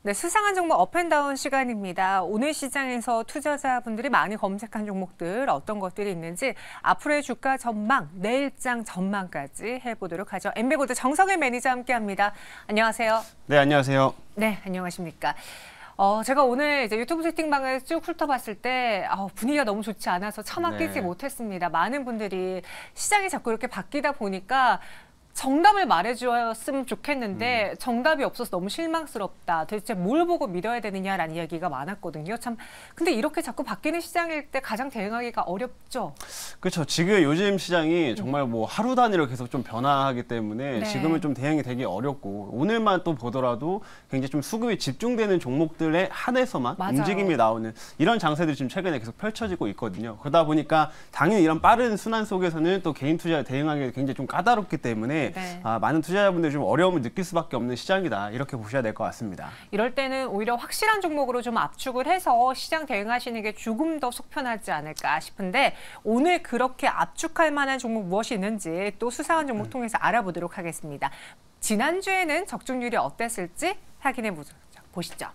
네, 수상한 종목 업앤다운 시간입니다. 오늘 시장에서 투자자분들이 많이 검색한 종목들 어떤 것들이 있는지 앞으로의 주가 전망, 내일장 전망까지 해보도록 하죠. 엠베고드 정석일 매니저 함께합니다. 안녕하세요. 네, 안녕하세요. 네, 안녕하십니까. 제가 오늘 이제 유튜브 채팅방을 쭉 훑어봤을 때 분위기가 너무 좋지 않아서 차마 끼지 못했습니다. 많은 분들이 시장이 자꾸 이렇게 바뀌다 보니까 정답을 말해주었으면 좋겠는데 정답이 없어서 너무 실망스럽다. 도대체 뭘 보고 믿어야 되느냐라는 이야기가 많았거든요. 참 근데 이렇게 자꾸 바뀌는 시장일 때 가장 대응하기가 어렵죠. 그렇죠. 지금 요즘 시장이 정말 뭐 하루 단위로 계속 좀 변화하기 때문에 지금은 좀 대응이 되게 어렵고 오늘만 또 보더라도 굉장히 좀 수급이 집중되는 종목들에 한해서만 움직임이 나오는 이런 장세들이 지금 최근에 계속 펼쳐지고 있거든요. 그러다 보니까 당연히 이런 빠른 순환 속에서는 또 개인 투자에 대응하기 굉장히 좀 까다롭기 때문에 많은 투자자분들이 좀 어려움을 느낄 수밖에 없는 시장이다. 이렇게 보셔야 될 것 같습니다. 이럴 때는 오히려 확실한 종목으로 좀 압축을 해서 시장 대응하시는 게 조금 더 속편하지 않을까 싶은데 오늘 그렇게 압축할 만한 종목 무엇이 있는지 또 수상한 종목 통해서 알아보도록 하겠습니다. 지난주에는 적중률이 어땠을지 확인해 보시죠.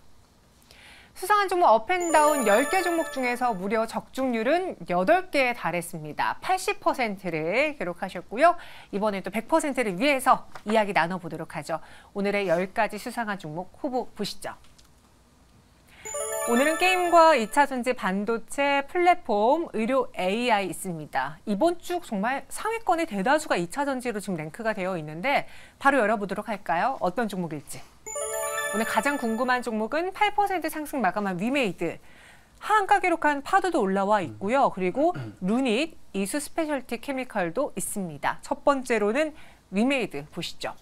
수상한 종목 업앤다운 10개 종목 중에서 무려 적중률은 8개에 달했습니다. 80%를 기록하셨고요. 이번에 또 100%를 위해서 이야기 나눠보도록 하죠. 오늘의 10가지 수상한 종목 후보 보시죠. 오늘은 게임과 2차전지, 반도체, 플랫폼, 의료, AI 있습니다. 이번 주 정말 상위권의 대다수가 2차전지로 지금 랭크가 되어 있는데 바로 열어보도록 할까요? 어떤 종목일지. 오늘 가장 궁금한 종목은 8% 상승 마감한 위메이드. 하한가 기록한 파도도 올라와 있고요. 그리고 루닛, 이수 스페셜티 케미컬도 있습니다. 첫 번째로는 위메이드 보시죠.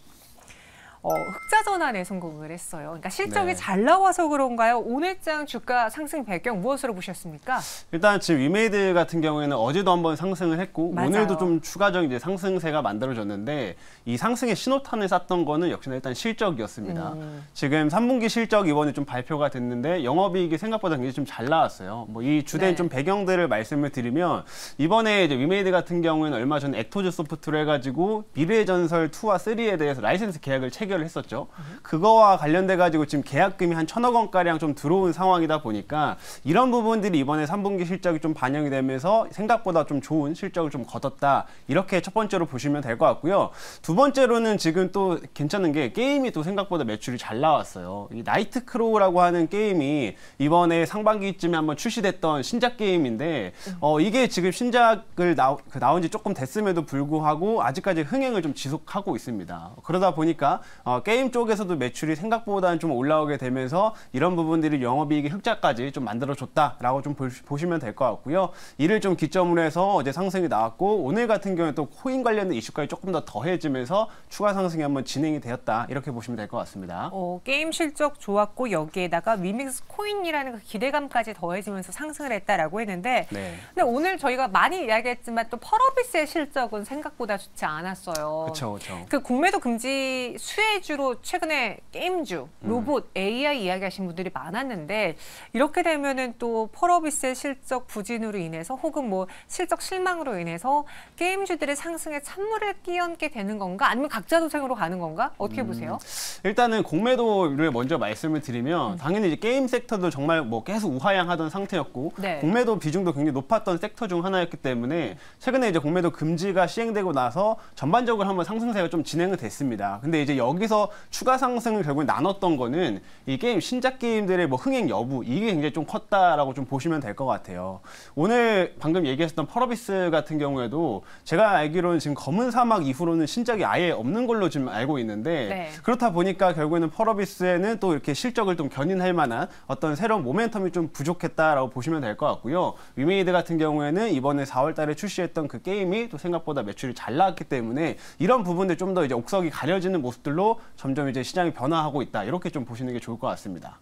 흑자 전환에 성공을 했어요. 그러니까 실적이 잘 나와서 그런가요? 오늘장 주가 상승 배경 무엇으로 보셨습니까? 일단 지금 위메이드 같은 경우에는 어제도 한번 상승을 했고 오늘도 좀 추가적인 이제 상승세가 만들어졌는데 이 상승의 신호탄을 쐈던 거는 역시나 일단 실적이었습니다. 지금 3분기 실적 이번에 좀 발표가 됐는데 영업이익이 생각보다 굉장히 좀 잘 나왔어요. 뭐 이 주된 좀 배경들을 말씀을 드리면 이번에 이제 위메이드 같은 경우에는 얼마 전에 액토즈 소프트로 해가지고 미래의 전설 2와 3에 대해서 라이센스 계약을 체결을 했었죠. 그거와 관련돼 가지고 지금 계약금이 한 1,000억 원가량 좀 들어온 상황이다 보니까 이런 부분들이 이번에 3분기 실적이 좀 반영이 되면서 생각보다 좀 좋은 실적을 좀 거뒀다. 이렇게 첫 번째로 보시면 될 것 같고요. 두 번째로는 지금 또 괜찮은 게 게임이 또 생각보다 매출이 잘 나왔어요. 이 나이트 크로우라고 하는 게임이 이번에 상반기쯤에 한번 출시됐던 신작 게임인데 이게 지금 신작을 나온 지 조금 됐음에도 불구하고 아직까지 흥행을 좀 지속하고 있습니다. 그러다 보니까 게임 쪽에서도 매출이 생각보다는 좀 올라오게 되면서 이런 부분들이 영업이익의 흑자까지 좀 만들어줬다라고 좀 보시면 될 것 같고요. 이를 좀 기점으로 해서 어제 상승이 나왔고 오늘 같은 경우에 또 코인 관련된 이슈까지 조금 더 더해지면서 추가 상승이 한번 진행이 되었다. 이렇게 보시면 될 것 같습니다. 게임 실적 좋았고 여기에다가 위믹스 코인이라는 그 기대감까지 더해지면서 상승을 했다라고 했는데 근데 오늘 저희가 많이 이야기했지만 또 펄어비스의 실적은 생각보다 좋지 않았어요. 그렇죠. 그 공매도 금지 수혜주로 최근에 게임주, 로봇, AI 이야기하신 분들이 많았는데 이렇게 되면은 또 펄어비스의 실적 부진으로 인해서 혹은 뭐 실적 실망으로 인해서 게임주들의 상승에 찬물을 끼얹게 되는 건가? 아니면 각자 도생으로 가는 건가? 어떻게 보세요? 일단은 공매도를 먼저 말씀을 드리면 당연히 이제 게임 섹터도 정말 뭐 계속 우하향하던 상태였고 공매도 비중도 굉장히 높았던 섹터 중 하나였기 때문에 최근에 이제 공매도 금지가 시행되고 나서 전반적으로 한번 상승세가 좀 진행이 됐습니다. 근데 이제 여기서 추가 상승을 결국에 나눴던 거는 이 게임 신작 게임들의 뭐 흥행 여부 이게 굉장히 좀 컸다라고 좀 보시면 될 것 같아요. 오늘 방금 얘기했었던 펄어비스 같은 경우에도 제가 알기로는 지금 검은 사막 이후로는 신작이 아예 없는 걸로 지금 알고 있는데 그렇다 보니까 결국에는 펄어비스에는 또 이렇게 실적을 좀 견인할 만한 어떤 새로운 모멘텀이 좀 부족했다라고 보시면 될 것 같고요. 위메이드 같은 경우에는 이번에 4월 달에 출시했던 그 게임이 또 생각보다 매출이 잘 나왔기 때문에 이런 부분들 좀 더 이제 옥석이 가려지는 모습들로 점점 이제 시장이 변화하고 있다. 이렇게 좀 보시는 게 좋을 것 같습니다.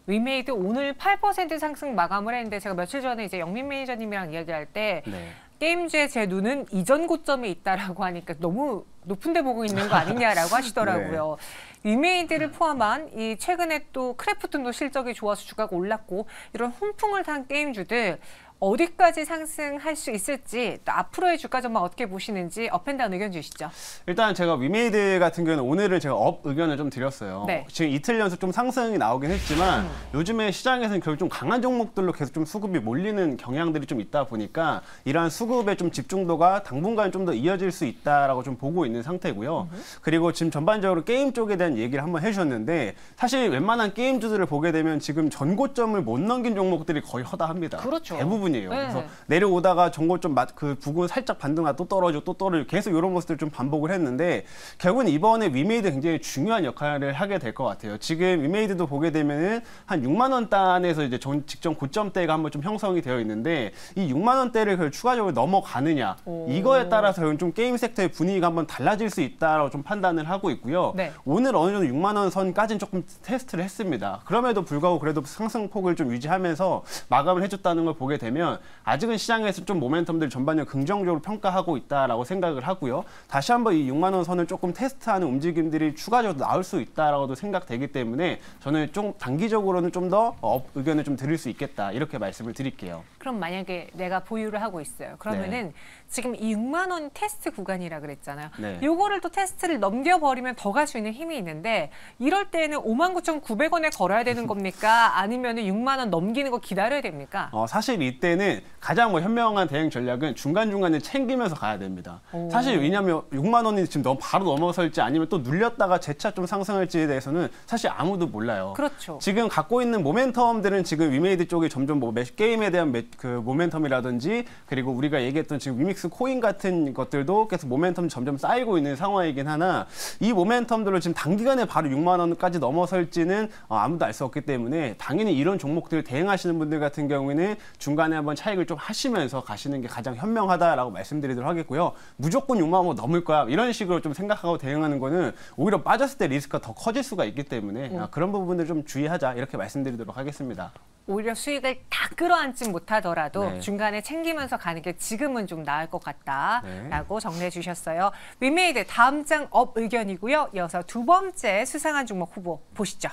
위메이드 오늘 8% 상승 마감을 했는데 제가 며칠 전에 이제 영민 매니저님이랑 이야기할 때 게임주의 제 눈은 이전 고점에 있다라고 하니까 너무 높은 데 보고 있는 거 아니냐라고 하시더라고요. 위메이드를 포함한 이 최근에 또 크래프톤도 실적이 좋아서 주가가 올랐고 이런 훈풍을 탄 게임주들 어디까지 상승할 수 있을지, 또 앞으로의 주가 전망 어떻게 보시는지 업앤다운 의견 주시죠. 일단 제가 위메이드 같은 경우는 오늘은 제가 업 의견을 좀 드렸어요. 네. 지금 이틀 연속 좀 상승이 나오긴 했지만 요즘에 시장에서는 결국 좀 강한 종목들로 계속 좀 수급이 몰리는 경향들이 좀 있다 보니까 이러한 수급의 좀 집중도가 당분간 좀 더 이어질 수 있다라고 좀 보고 있는 상태고요. 그리고 지금 전반적으로 게임 쪽에 대한 얘기를 한번 해주셨는데 사실 웬만한 게임주들을 보게 되면 지금 전고점을 못 넘긴 종목들이 거의 허다합니다. 그렇죠. 대부분이에요. 네. 그래서 내려오다가 전고점 그 부근 살짝 반등하다 또 떨어지고 또 떨어지고 계속 이런 모습들을 좀 반복을 했는데 결국은 이번에 위메이드 굉장히 중요한 역할을 하게 될 것 같아요. 지금 위메이드도 보게 되면은 한 6만 원 단에서 이제 직전 고점대가 한번 좀 형성이 되어 있는데 이 6만 원대를 추가적으로 넘어가느냐 이거에 따라서 좀 게임 섹터의 분위기가 한번 달라질 수 있다라고 좀 판단을 하고 있고요. 네. 오늘 어느 정도 6만 원 선까지는 조금 테스트를 했습니다. 그럼에도 불구하고 그래도 상승폭을 좀 유지하면서 마감을 해줬다는 걸 보게 되면 아직은 시장에서 좀 모멘텀들 전반적으로 긍정적으로 평가하고 있다라고 생각을 하고요. 다시 한번 이 6만 원 선을 조금 테스트하는 움직임들이 추가적으로 나올 수 있다라고도 생각되기 때문에 저는 좀 단기적으로는 좀 더 의견을 좀 드릴 수 있겠다 이렇게 말씀을 드릴게요. 그럼 만약에 내가 보유를 하고 있어요. 그러면은 지금 이 6만 원 테스트 구간이라 그랬잖아요. 네. 요거를 또 테스트를 넘겨버리면 더 갈 수 있는 힘이 있는데 이럴 때는 59,900원에 걸어야 되는 겁니까? 아니면은 6만 원 넘기는 거 기다려야 됩니까? 사실 이때는 가장 현명한 대응 전략은 중간중간에 챙기면서 가야 됩니다. 사실 왜냐하면 6만 원이 지금 바로 넘어설지 아니면 또 눌렸다가 재차 좀 상승할지에 대해서는 사실 아무도 몰라요. 그렇죠. 지금 갖고 있는 모멘텀들은 지금 위메이드 쪽이 점점 게임에 대한 그 모멘텀이라든지 그리고 우리가 얘기했던 지금 위믹스 코인 같은 것들도 계속 모멘텀 점점 쌓이고 있는 상황이긴 하나 이 모멘텀들을 지금 단기간에 바로 6만 원까지 넘어설지는 아무도 알 수 없기 때문에 당연히 이런 종목들 대응하시는 분들 같은 경우에는 중간에 한번 차익을 좀 하시면서 가시는 게 가장 현명하다라고 말씀드리도록 하겠고요. 무조건 6만 원 넘을 거야 이런 식으로 좀 생각하고 대응하는 거는 오히려 빠졌을 때 리스크가 더 커질 수가 있기 때문에 그런 부분들 좀 주의하자 이렇게 말씀드리도록 하겠습니다. 오히려 수익을 다 끌어안지 못하더라도 네. 중간에 챙기면서 가는 게 지금은 좀 나을 것 같다라고 네. 정리해 주셨어요. 위메이드 다음 장 업 의견이고요. 이어서 두 번째 수상한 종목 후보 보시죠.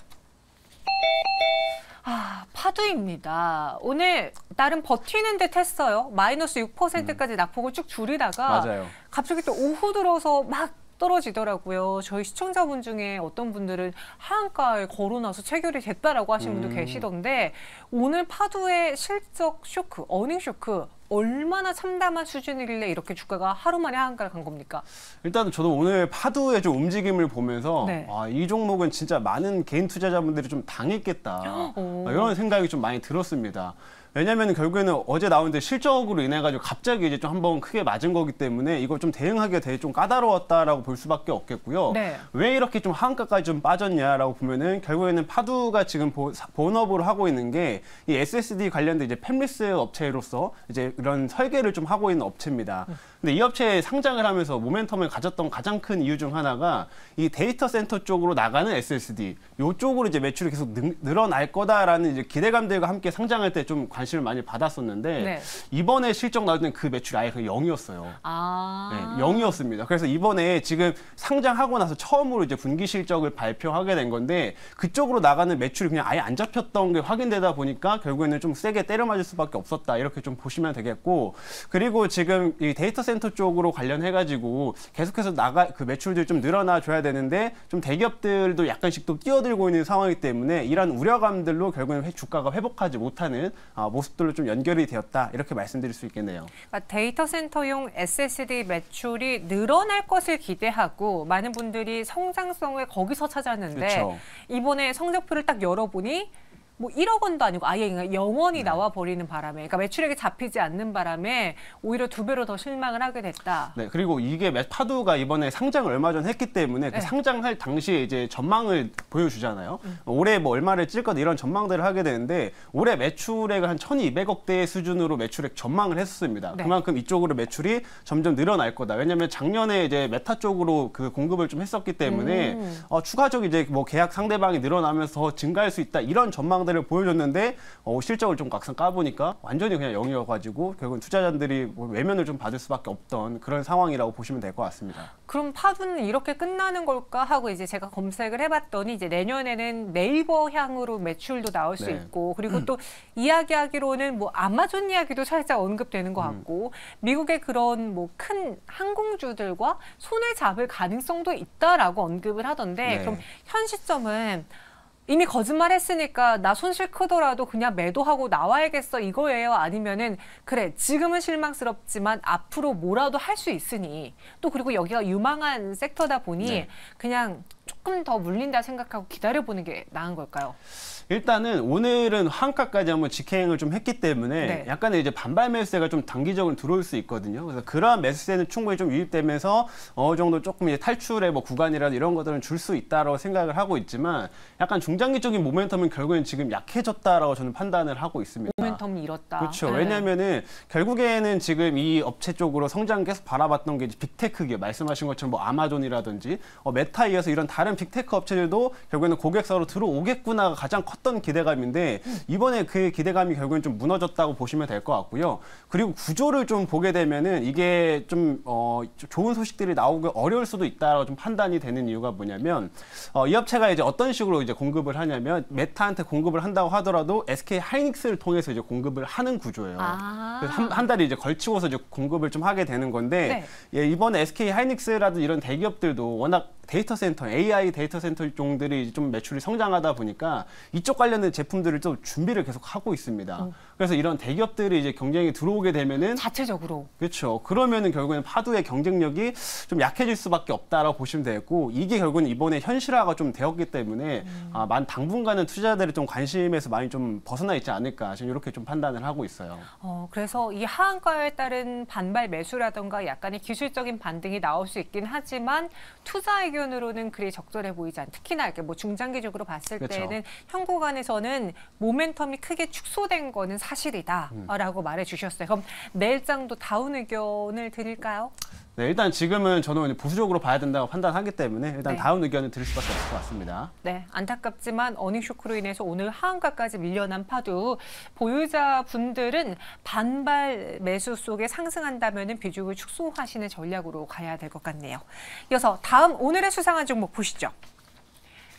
파두입니다. 오늘 나름 버티는 듯 했어요. 마이너스 6%까지 낙폭을 쭉 줄이다가 맞아요. 갑자기 또 오후 들어서 막 떨어지더라고요. 저희 시청자분 중에 어떤 분들은 하한가에 걸어놔서 체결이 됐다라고 하신 분도 계시던데 오늘 파두의 실적 쇼크, 어닝 쇼크 얼마나 참담한 수준이길래 이렇게 주가가 하루 만에 하한가를 간 겁니까? 일단 저도 오늘 파두의 좀 움직임을 보면서 네. 이 종목은 진짜 많은 개인 투자자분들이 좀 당했겠다 이런 생각이 좀 많이 들었습니다. 왜냐하면 결국에는 어제 나오는데 실적으로 인해 가지고 갑자기 이제 좀 한번 크게 맞은 거기 때문에 이거 좀 대응하기가 되게 좀 까다로웠다라고 볼 수밖에 없겠고요. 네. 왜 이렇게 좀 하한가까지 좀 빠졌냐라고 보면은 결국에는 파두가 지금 본업으로 하고 있는 게 이 SSD 관련된 이제 팹리스 업체로서 이제 이런 설계를 좀 하고 있는 업체입니다. 근데 이 업체에 상장을 하면서 모멘텀을 가졌던 가장 큰 이유 중 하나가 이 데이터 센터 쪽으로 나가는 SSD 요쪽으로 이제 매출이 계속 늘어날 거다라는 이제 기대감들과 함께 상장할 때 좀 관심을 많이 받았었는데 네. 이번에 실적 나올 때는 그 매출이 아예 0이었어요. 네, 0이었습니다. 그래서 이번에 지금 상장하고 나서 처음으로 이제 분기 실적을 발표하게 된 건데 그쪽으로 나가는 매출이 그냥 아예 안 잡혔던 게 확인되다 보니까 결국에는 좀 세게 때려 맞을 수밖에 없었다 이렇게 좀 보시면 되겠고 그리고 지금 이 데이터 센터 쪽으로 관련해가지고 계속해서 그 매출들이 좀 늘어나 줘야 되는데 좀 대기업들도 약간씩 또 뛰어들고 있는 상황이기 때문에 이런 우려감들로 결국에는 주가가 회복하지 못하는 모습들로 좀 연결이 되었다 이렇게 말씀드릴 수 있겠네요. 그러니까 데이터 센터용 SSD 매출이 늘어날 것을 기대하고 많은 분들이 성장성을 거기서 찾았는데 그렇죠. 이번에 성적표를 딱 열어보니 뭐 1억 원도 아니고 아예 그냥 0원이 나와 버리는 바람에 그러니까 매출액이 잡히지 않는 바람에 오히려 2배로 더 실망을 하게 됐다. 네, 그리고 이게 파두가 이번에 상장을 얼마 전 했기 때문에 그 네. 상장할 당시에 이제 전망을 보여주잖아요. 올해 뭐 얼마를 찔 거다 이런 전망들을 하게 되는데 올해 매출액을 한 1,200억대 수준으로 매출액 전망을 했었습니다. 네. 그만큼 이쪽으로 매출이 점점 늘어날 거다. 왜냐하면 작년에 이제 메타 쪽으로 그 공급을 좀 했었기 때문에 추가적 이제 뭐 계약 상대방이 늘어나면서 더 증가할 수 있다 이런 전망 상황들을 보여줬는데 실적을 좀 막상 까보니까 완전히 그냥 0이어가지고 결국은 투자자들이 뭐 외면을 좀 받을 수밖에 없던 그런 상황이라고 보시면 될 것 같습니다. 그럼 파도는 이렇게 끝나는 걸까 하고 이제 제가 검색을 해봤더니 이제 내년에는 네이버 향으로 매출도 나올 수 네. 있고 그리고 또 이야기하기로는 뭐 아마존 이야기도 살짝 언급되는 것 같고 미국의 그런 뭐 큰 항공주들과 손을 잡을 가능성도 있다라고 언급을 하던데 네. 그럼 현 시점은 이미 거짓말했으니까 나 손실 크더라도 그냥 매도하고 나와야겠어 이거예요? 아니면은 그래 지금은 실망스럽지만 앞으로 뭐라도 할 수 있으니 또 그리고 여기가 유망한 섹터다 보니 네. 그냥 조금 더 물린다 생각하고 기다려보는 게 나은 걸까요? 일단은 오늘은 한가까지 한번 직행을 좀 했기 때문에 네. 약간의 이제 반발 매수세가 좀 단기적으로 들어올 수 있거든요. 그래서 그러한 매수세는 충분히 좀 유입되면서 어느 정도 조금 이제 탈출의 뭐 구간이라든 이런 것들은 줄 수 있다라고 생각을 하고 있지만 약간 중장기적인 모멘텀은 결국엔 지금 약해졌다라고 저는 판단을 하고 있습니다. 모멘텀이 잃었다. 그렇죠. 네. 왜냐하면은 결국에는 지금 이 업체 쪽으로 성장 계속 바라봤던 게 이제 빅테크 기업 말씀하신 것처럼 뭐 아마존이라든지 메타에 이어서 이런 다른 빅테크 업체들도 결국에는 고객사로 들어오겠구나가 가장 컸던 기대감인데 이번에 그 기대감이 결국엔 좀 무너졌다고 보시면 될 것 같고요. 그리고 구조를 좀 보게 되면은 이게 좀 좋은 소식들이 나오기 어려울 수도 있다라고 좀 판단이 되는 이유가 뭐냐면 이 업체가 이제 어떤 식으로 이제 공급을 하냐면 메타한테 공급을 한다고 하더라도 SK 하이닉스를 통해서 이제 공급을 하는 구조예요. 그래서 한 달이 이제 걸치고서 이제 공급을 좀 하게 되는 건데 예, 이번에 SK 하이닉스라든 이런 대기업들도 워낙 데이터 센터, AI 데이터 센터 종들이 좀 매출이 성장하다 보니까 이쪽 관련된 제품들을 좀 준비를 계속 하고 있습니다. 그래서 이런 대기업들이 이제 경쟁에 들어오게 되면은 자체적으로. 그렇죠. 그러면은 결국에는 파도의 경쟁력이 좀 약해질 수밖에 없다라고 보시면 되고 이게 결국은 이번에 현실화가 좀 되었기 때문에 당분간은 투자자들이 좀 관심에서 많이 좀 벗어나 있지 않을까 지금 이렇게 좀 판단을 하고 있어요. 그래서 이 하한가에 따른 반발 매수라든가 약간의 기술적인 반등이 나올 수 있긴 하지만 투자 의견으로는 그리 적절해 보이지 않아요. 특히나 이렇게 뭐 중장기적으로 봤을 그렇죠. 때는 현 구간에서는 모멘텀이 크게 축소된 거는 사실이다라고 말해주셨어요. 그럼 내일장도 다운 의견을 드릴까요? 네, 일단 지금은 저는 보수적으로 봐야 된다고 판단하기 때문에 일단 네. 다운 의견을 드릴 수밖에 없을 것 같습니다. 네, 안타깝지만 어닝 쇼크로 인해서 오늘 하한가까지 밀려난 파도 보유자분들은 반발 매수 속에 상승한다면 비중을 축소하시는 전략으로 가야 될 것 같네요. 이어서 다음 오늘의 수상한 종목 보시죠.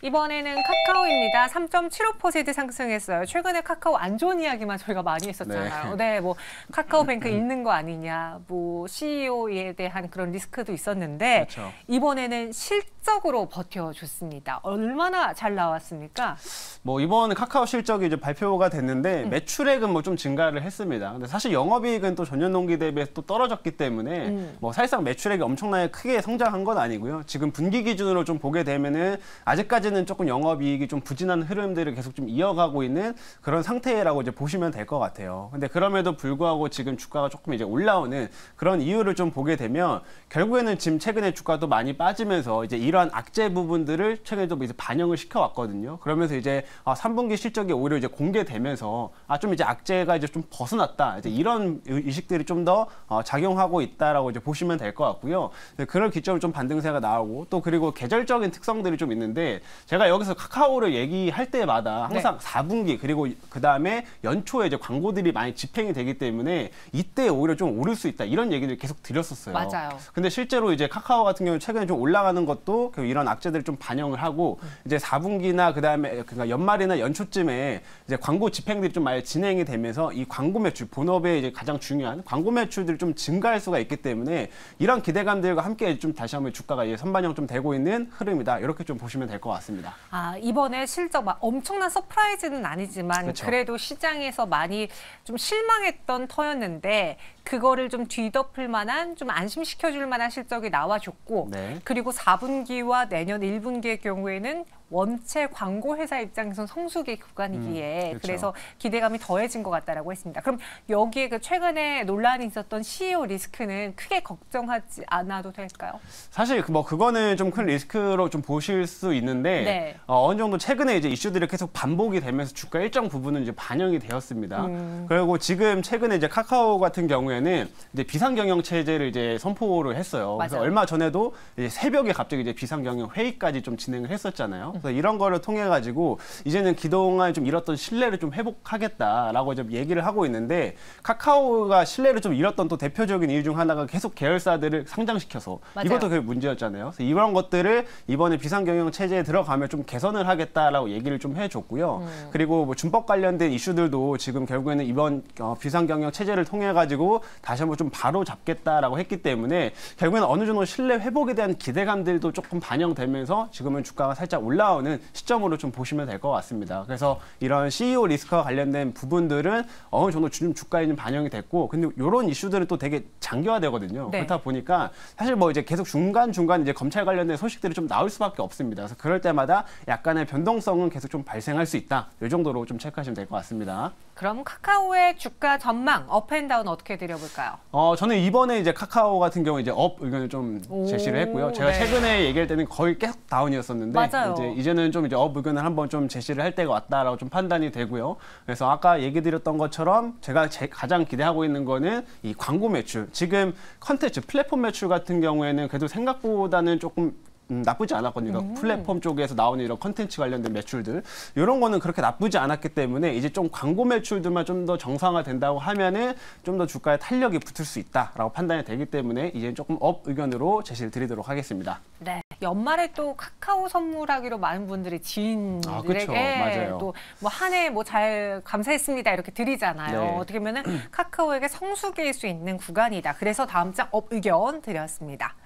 이번에는 카카오입니다. 3.75% 상승했어요. 최근에 카카오 안 좋은 이야기만 저희가 많이 했었잖아요. 네, 뭐 카카오뱅크 잃는 거 아니냐, 뭐 CEO에 대한 그런 리스크도 있었는데 그렇죠. 이번에는 실적으로 버텨줬습니다. 얼마나 잘 나왔습니까? 뭐 이번 카카오 실적이 이제 발표가 됐는데 매출액은 뭐 좀 증가를 했습니다. 근데 사실 영업이익은 또 전년 동기 대비해서 또 떨어졌기 때문에 뭐 사실상 매출액이 엄청나게 크게 성장한 건 아니고요. 지금 분기 기준으로 좀 보게 되면은 아직까지는 조금 영업이익이 좀 부진한 흐름들을 계속 좀 이어가고 있는 그런 상태라고 이제 보시면 될 것 같아요. 근데 그럼에도 불구하고 지금 주가가 조금 이제 올라오는 그런 이유를 좀 보게 되면 결국에는 지금 최근에 주가도 많이 빠지면서 이제 이러한 악재 부분들을 최근에도 이제 반영을 시켜왔거든요. 그러면서 이제 3분기 실적이 오히려 이제 공개되면서 좀 이제 악재가 이제 좀 벗어났다. 이제 이런 의식들이 좀 더 작용하고 있다라고 이제 보시면 될 것 같고요. 그런 기점으로 좀 반등세가 나오고 또 그리고 계절적인 특성들이 좀 있는데 제가 여기서 카카오를 얘기할 때마다 항상 4분기 그리고 그 다음에 연초에 이제 광고들이 많이 집행이 되기 때문에 이때 오히려 좀 오를 수 있다 이런 얘기를 계속 드렸었어요. 맞아요. 근데 실제로 이제 카카오 같은 경우는 최근에 좀 올라가는 것도 이런 악재들을 좀 반영을 하고 이제 4분기나 그 다음에 그러니까 연말이나 연초쯤에 이제 광고 집행들이 좀 많이 진행이 되면서 이 광고 매출 본업의 이제 가장 중요한 광고 매출들이 좀 증가할 수가 있기 때문에 이런 기대감들과 함께 좀 다시 한번 주가가 이제 선반영 좀 되고 있는 흐름이다 이렇게 좀 보시면 될 것 같습니다. 이번에 실적 막 엄청난 서프라이즈는 아니지만 그렇죠. 그래도 시장에서 많이 좀 실망했던 터였는데 그거를 좀 뒤덮을 만한 좀 안심시켜줄 만한 실적이 나와줬고 네. 그리고 4분기와 내년 1분기의 경우에는 원체 광고 회사 입장에선 성수기 구간이기에 그렇죠. 그래서 기대감이 더해진 것 같다라고 했습니다. 그럼 여기에 그 최근에 논란이 있었던 CEO 리스크는 크게 걱정하지 않아도 될까요? 사실 뭐 그거는 좀 큰 리스크로 좀 보실 수 있는데 네. 어느 정도 최근에 이제 이슈들이 계속 반복이 되면서 주가 일정 부분은 이제 반영이 되었습니다. 그리고 지금 최근에 이제 카카오 같은 경우에는 이제 비상경영 체제를 이제 선포를 했어요. 그래서 맞아요. 얼마 전에도 이제 새벽에 갑자기 이제 비상경영 회의까지 좀 진행을 했었잖아요. 그래서 이런 거를 통해 가지고 이제는 그동안 좀 잃었던 신뢰를 좀 회복하겠다라고 좀 얘기를 하고 있는데, 카카오가 신뢰를 좀 잃었던 또 대표적인 이유 중 하나가 계속 계열사들을 상장시켜서 맞아요. 이것도 그게 문제였잖아요. 그래서 이런 것들을 이번에 비상경영 체제에 들어가면 좀 개선을 하겠다라고 얘기를 좀 해줬고요. 그리고 뭐 준법 관련된 이슈들도 지금 결국에는 이번 비상경영 체제를 통해 가지고 다시 한번 좀 바로 잡겠다라고 했기 때문에 결국에는 어느 정도 신뢰 회복에 대한 기대감들도 조금 반영되면서 지금은 주가가 살짝 올라오는 시점으로 좀 보시면 될 것 같습니다. 그래서 이런 CEO 리스크와 관련된 부분들은 어느 정도 좀 주가에 좀 반영이 됐고, 근데 이런 이슈들은 또 되게 장기화되거든요. 네. 그렇다 보니까 사실 뭐 이제 계속 중간중간 이제 검찰 관련된 소식들이 좀 나올 수밖에 없습니다. 그래서 그럴 때마다 약간의 변동성은 계속 좀 발생할 수 있다. 이 정도로 좀 체크하시면 될 것 같습니다. 그럼 카카오의 주가 전망, 업앤다운 어떻게 드려볼까요? 저는 이번에 이제 카카오 같은 경우 이제 업 의견을 좀 제시를 했고요. 제가 네. 최근에 얘기할 때는 거의 계속 다운이었었는데, 맞아요. 이제는 좀 이제 업 의견을 한번 좀 제시를 할 때가 왔다라고 좀 판단이 되고요. 그래서 아까 얘기 드렸던 것처럼 제가 가장 기대하고 있는 거는 이 광고 매출. 지금 컨텐츠 플랫폼 매출 같은 경우에는 그래도 생각보다는 조금 나쁘지 않았거든요. 플랫폼 쪽에서 나오는 이런 컨텐츠 관련된 매출들, 이런 거는 그렇게 나쁘지 않았기 때문에 이제 좀 광고 매출들만 좀 더 정상화된다고 하면은 좀 더 주가에 탄력이 붙을 수 있다라고 판단이 되기 때문에 이제 조금 업 의견으로 제시를 드리도록 하겠습니다. 네. 연말에 또 카카오 선물하기로 많은 분들이 지인들에게 그쵸. 맞아요. 또 뭐 한 해 뭐 잘 감사했습니다 이렇게 드리잖아요. 네. 어떻게 보면은 카카오에게 성수기일 수 있는 구간이다. 그래서 다음 장 업 의견 드렸습니다.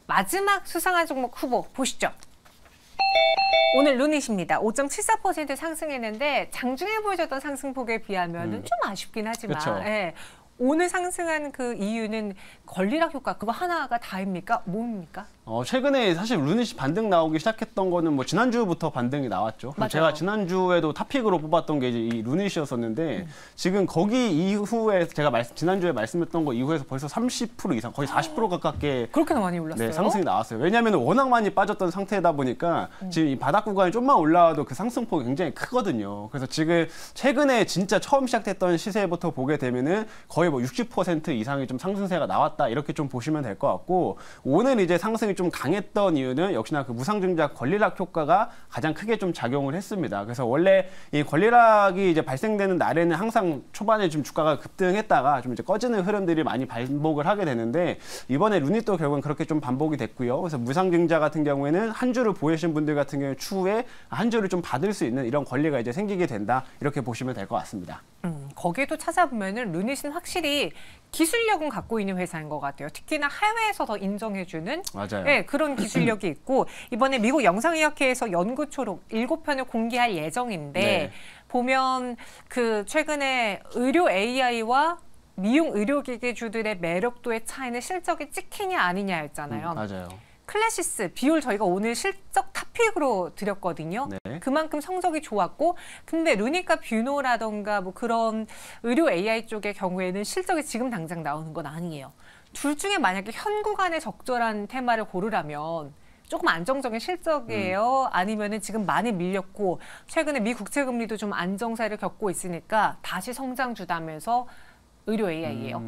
마지막 수상한 종목 후보 보시죠. 오늘 루닛입니다. 5.74% 상승했는데 장중에 보여줬던 상승폭에 비하면 좀 아쉽긴 하지만, 그쵸. 예, 오늘 상승한 그 이유는 권리락 효과 그거 하나가 다입니까? 뭡니까? 최근에 사실 루닛이 반등 나오기 시작했던 거는 뭐 지난주부터 반등이 나왔죠. 맞아요. 제가 지난주에도 탑픽으로 뽑았던 게 이제 이 루닛이었었는데 지금 거기 이후에 제가 지난주에 말씀했던 거 이후에서 벌써 30% 이상, 거의 40% 가깝게 그렇게나 많이 올랐어요? 네, 상승이 나왔어요. 왜냐하면 워낙 많이 빠졌던 상태다 보니까 지금 이 바닥 구간이 좀만 올라와도 그 상승폭이 굉장히 크거든요. 그래서 지금 최근에 진짜 처음 시작됐던 시세부터 보게 되면은 거의 뭐 60% 이상의 좀 상승세가 나왔다, 이렇게 좀 보시면 될 것 같고, 오늘 이제 상승이 좀 강했던 이유는 역시나 그 무상증자 권리락 효과가 가장 크게 좀 작용을 했습니다. 그래서 원래 이 권리락이 이제 발생되는 날에는 항상 초반에 좀 주가가 급등했다가 좀 이제 꺼지는 흐름들이 많이 반복을 하게 되는데, 이번에 루닛도 결국은 그렇게 좀 반복이 됐고요. 그래서 무상증자 같은 경우에는 한 주를 보유하신 분들 같은 경우에 추후에 한 주를 좀 받을 수 있는 이런 권리가 이제 생기게 된다, 이렇게 보시면 될 것 같습니다. 거기에도 찾아보면은 루닛은 확실히 기술력은 갖고 있는 회사인 것 같아요. 특히나 해외에서 더 인정해주는, 맞아요. 네, 그런 기술력이 있고, 이번에 미국 영상의학회에서 연구 초록 7편을 공개할 예정인데, 네. 보면 그 최근에 의료 AI와 미용 의료기기주들의 매력도의 차이는 실적이 찍히냐 아니냐였잖아요. 맞아요. 클래시스, 비율 저희가 오늘 실적 탑픽으로 드렸거든요. 네. 그만큼 성적이 좋았고, 근데 루닛과 뷰노라던가 뭐 그런 의료 AI 쪽의 경우에는 실적이 지금 당장 나오는 건 아니에요. 둘 중에 만약에 현 구간에 적절한 테마를 고르라면 조금 안정적인 실적이에요? 아니면은 지금 많이 밀렸고 최근에 미 국채 금리도 좀 안정세를 겪고 있으니까 다시 성장주다면서 의료 AI예요.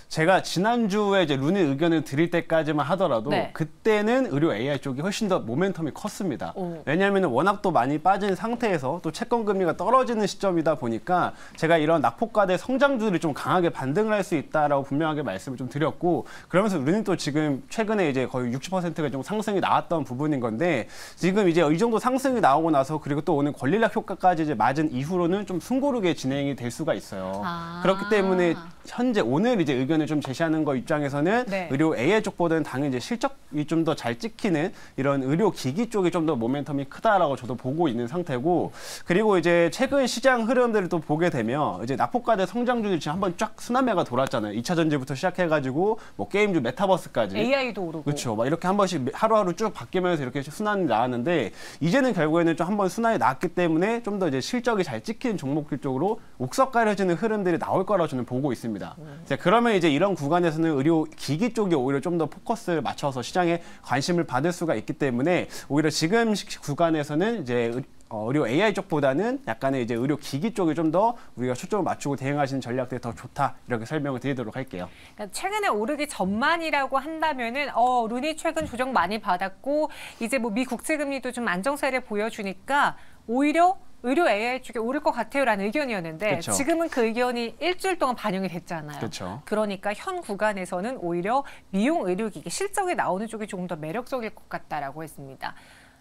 제가 지난주에 이제 루닛 의견을 드릴 때까지만 하더라도 네. 그때는 의료 AI 쪽이 훨씬 더 모멘텀이 컸습니다. 오. 왜냐하면 워낙 또 많이 빠진 상태에서 또 채권 금리가 떨어지는 시점이다 보니까 제가 이런 낙폭과대 성장주들이 좀 강하게 반등을 할 수 있다라고 분명하게 말씀을 좀 드렸고, 그러면서 루닛도 지금 최근에 이제 거의 60%가 좀 상승이 나왔던 부분인 건데, 지금 이제 이 정도 상승이 나오고 나서 그리고 또 오늘 권리락 효과까지 이제 맞은 이후로는 좀 숨고르게 진행이 될 수가 있어요. 아. 그렇기 때문에 현재 오늘 이제 의견을 좀 제시하는 거 입장에서는 네. 의료 AI 쪽보다는 당연히 이제 실적이 좀 더 잘 찍히는 이런 의료 기기 쪽이 좀 더 모멘텀이 크다라고 저도 보고 있는 상태고, 그리고 이제 최근 시장 흐름들을 또 보게 되면 이제 낙폭과대 성장주들이 지금 한번 쫙 순환매가 돌았잖아요. 2차 전지부터 시작해가지고 뭐 게임주 메타버스까지. AI도 오르고. 그렇죠. 막 이렇게 한 번씩 하루하루 쭉 바뀌면서 이렇게 순환이 나왔는데, 이제는 결국에는 좀 한번 순환이 나왔기 때문에 좀 더 이제 실적이 잘 찍히는 종목들 쪽으로 옥석 가려지는 흐름들이 나올 거라고 저는 보고 있습니다. 그러면 이제 이런 구간에서는 의료 기기 쪽이 오히려 좀 더 포커스를 맞춰서 시장에 관심을 받을 수가 있기 때문에 오히려 지금 구간에서는 이제 의료 AI 쪽보다는 약간의 이제 의료 기기 쪽에 좀 더 우리가 초점을 맞추고 대응하시는 전략들이 더 좋다 이렇게 설명을 드리도록 할게요. 그러니까 최근에 오르기 전만이라고 한다면은 룬이 최근 조정 많이 받았고 이제 뭐 미 국채 금리도 좀 안정세를 보여주니까 오히려 의료 AI 쪽에 오를 것 같아요라는 의견이었는데 그쵸. 지금은 그 의견이 일주일 동안 반영이 됐잖아요. 그쵸. 그러니까 현 구간에서는 오히려 미용 의료기기 실적이 나오는 쪽이 조금 더 매력적일 것 같다라고 했습니다.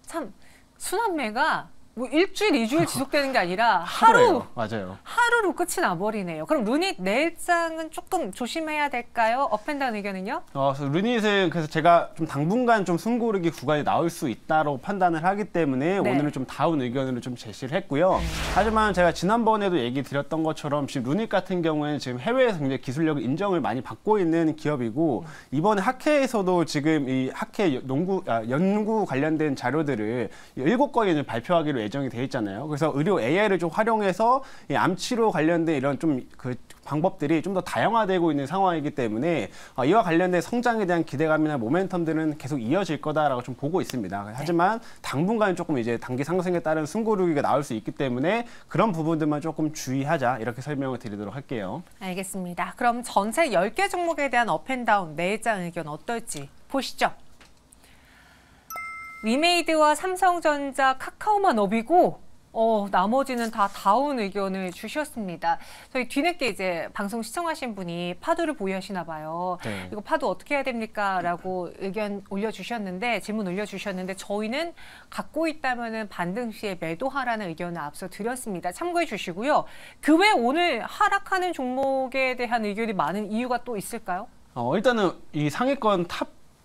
참 순환매가 뭐 일주일, 이주일 지속되는 게 아니라 하루예요. 맞아요. 하루로 끝이 나버리네요. 그럼 루닛 내일장은 조금 조심해야 될까요? 업앤다운 의견은요? 그래서 루닛은 그래서 제가 좀 당분간 좀 숨고르기 구간이 나올 수 있다고 판단을 하기 때문에 네. 오늘은 좀 다운 의견으로 좀 제시를 했고요. 하지만 제가 지난번에도 얘기 드렸던 것처럼 지금 루닛 같은 경우에는 지금 해외에서 굉장히 기술력 인정을 많이 받고 있는 기업이고 이번에 학회에서도 지금 이 학회 연구 관련된 자료들을 7건이 발표하기로 예정이 돼 있잖아요. 그래서 의료 AI를 좀 활용해서 이 암치료 관련된 이런 좀 그 방법들이 좀 더 다양화되고 있는 상황이기 때문에 이와 관련된 성장에 대한 기대감이나 모멘텀들은 계속 이어질 거다라고 좀 보고 있습니다. 하지만 당분간 조금 이제 단기 상승에 따른 숨고르기가 나올 수 있기 때문에 그런 부분들만 조금 주의하자 이렇게 설명을 드리도록 할게요. 알겠습니다. 그럼 전체 10개 종목에 대한 업앤다운 내일장 의견 어떨지 보시죠. 위메이드와 삼성전자, 카카오만 업이고 나머지는 다 다운 의견을 주셨습니다. 저희 뒤늦게 이제 방송 시청하신 분이 파도를 보유하시나 봐요. 네. 이거 파도 어떻게 해야 됩니까? 라고 의견 올려주셨는데, 질문 올려주셨는데 저희는 갖고 있다면은 반등 시에 매도하라는 의견을 앞서 드렸습니다. 참고해 주시고요. 그 외 오늘 하락하는 종목에 대한 의견이 많은 이유가 또 있을까요? 일단은 이 상위권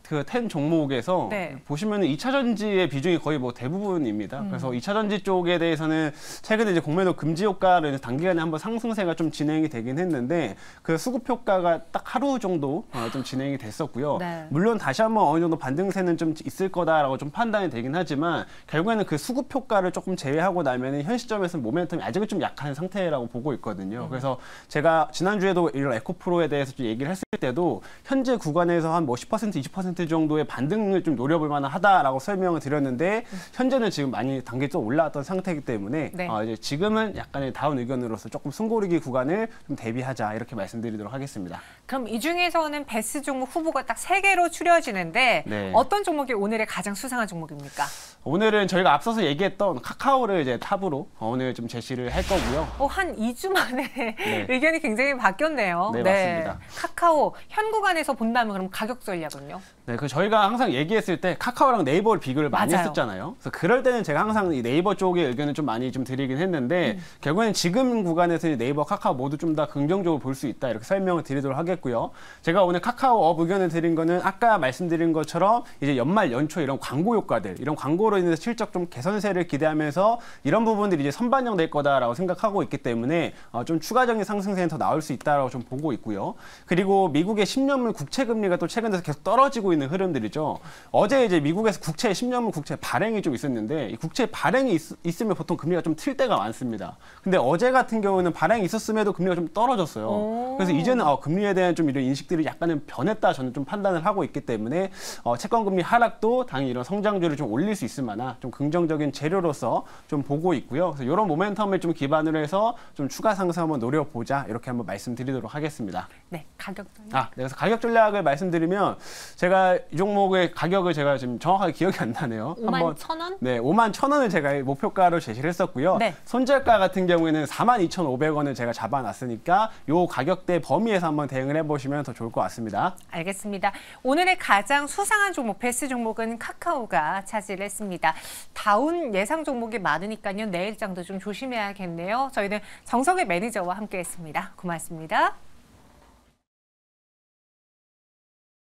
그 10 종목에서 네. 보시면은 2차 전지의 비중이 거의 뭐 대부분입니다. 그래서 2차 전지 쪽에 대해서는 최근에 이제 공매도 금지 효과를 단기간에 한번 상승세가 좀 진행이 되긴 했는데 그 수급 효과가 딱 하루 정도 좀 진행이 됐었고요. 네. 물론 다시 한번 어느 정도 반등세는 좀 있을 거다라고 좀 판단이 되긴 하지만 결국에는 그 수급 효과를 조금 제외하고 나면은 현 시점에서는 모멘텀이 아직은 좀 약한 상태라고 보고 있거든요. 그래서 제가 지난주에도 이런 에코프로에 대해서 좀 얘기를 했을 때도 현재 구간에서 한 뭐 10%, 20% 정도의 반등을 좀 노려볼 만하다라고 설명을 드렸는데 현재는 지금 많이 단계 좀 올라왔던 상태이기 때문에 네. 이제 지금은 약간의 다운 의견으로서 조금 숨고르기 구간을 좀 대비하자 이렇게 말씀드리도록 하겠습니다. 그럼 이 중에서는 베스트 종목 후보가 딱 3개로 추려지는데 네. 어떤 종목이 오늘의 가장 수상한 종목입니까? 오늘은 저희가 앞서서 얘기했던 카카오를 이제 탑으로 오늘 좀 제시를 할 거고요. 한 2주 만에 네. 의견이 굉장히 바뀌었네요. 네, 맞습니다. 카카오 현 구간에서 본다면 그럼 가격 전략은요? 네, 그 저희가 항상 얘기했을 때 카카오랑 네이버를 비교를 많이 맞아요. 했었잖아요. 그래서 그럴 때는 제가 항상 이 네이버 쪽의 의견을 좀 많이 좀 드리긴 했는데 결국에는 지금 구간에서 네이버, 카카오 모두 좀 다 긍정적으로 볼 수 있다 이렇게 설명을 드리도록 하겠고요. 제가 오늘 카카오업 의견을 드린 거는 아까 말씀드린 것처럼 이제 연말 연초 이런 광고 효과들, 이런 광고로 인해서 실적 좀 개선세를 기대하면서 이런 부분들이 이제 선반영될 거다라고 생각하고 있기 때문에 좀 추가적인 상승세는 더 나올 수 있다라고 좀 보고 있고요. 그리고 미국의 10년물 국채 금리가 또 최근 들어서 계속 떨어지고 있는 흐름들이죠. 어제 이제 미국에서 10년물 국채 발행이 좀 있었는데 이 국채 발행이 있으면 보통 금리가 좀 틀 때가 많습니다. 근데 어제 같은 경우는 발행이 있었음에도 금리가 좀 떨어졌어요. 그래서 이제는 금리에 대한 좀 이런 인식들이 약간은 변했다 저는 좀 판단을 하고 있기 때문에 채권 금리 하락도 당연히 이런 성장률을 좀 올릴 수 있을 만한 좀 긍정적인 재료로서 좀 보고 있고요. 그래서 이런 모멘텀을 좀 기반으로 해서 좀 추가 상승 한번 노려보자 이렇게 한번 말씀드리도록 하겠습니다. 네, 가격 전략. 그래서 가격 전략을 말씀드리면 제가 이 종목의 가격을 제가 지금 정확하게 기억이 안 나네요. 51,000원? 네, 51,000원을 제가 목표가로 제시를 했었고요. 네. 손절가 같은 경우에는 42,500원을 제가 잡아놨으니까 요 가격대 범위에서 한번 대응을 해보시면 더 좋을 것 같습니다. 알겠습니다. 오늘의 가장 수상한 종목, 베스트 종목은 카카오가 차지를 했습니다. 다운 예상 종목이 많으니까요. 내일장도 좀 조심해야겠네요. 저희는 정석의 매니저와 함께했습니다. 고맙습니다.